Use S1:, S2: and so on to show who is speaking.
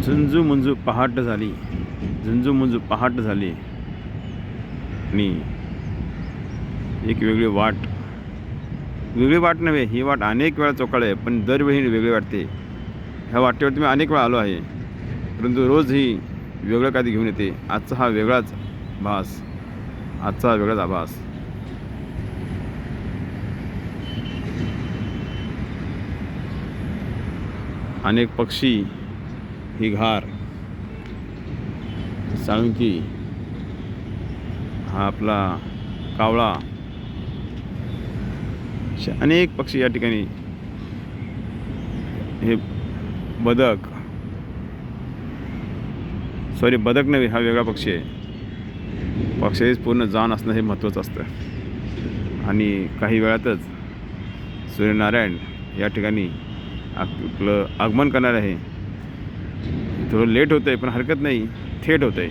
S1: झुंजू मुंजू पहाट झाली, झुंजू मुंजू पहाट झाली आणि एक वेगळी वाट नव्हे, ही वाट अनेक वेळा चोखाळली आहे, पण दरवेळी वेगळी वाटते. ह्या वाटेवरती मी अनेक वेळा आलो आहे, परंतु रोज ही वेगळं काहीतरी घेऊन येते. आजचा हा वेगळाच आभास. अनेक पक्षी, ही घार, साळुंकी, हा आपला कावळा, असे अनेक पक्षी या ठिकाणी. हे बदक नव्हे, हा वेगळा पक्षी आहे. पक्षाची पूर्ण जाण असणं हे महत्त्वाचं असतं. आणि काही वेळातच सूर्यनारायण या ठिकाणी आपलं आगमन करणार आहे. थोडं लेट होतं आहे, पण हरकत नाही, थेट होतं आहे.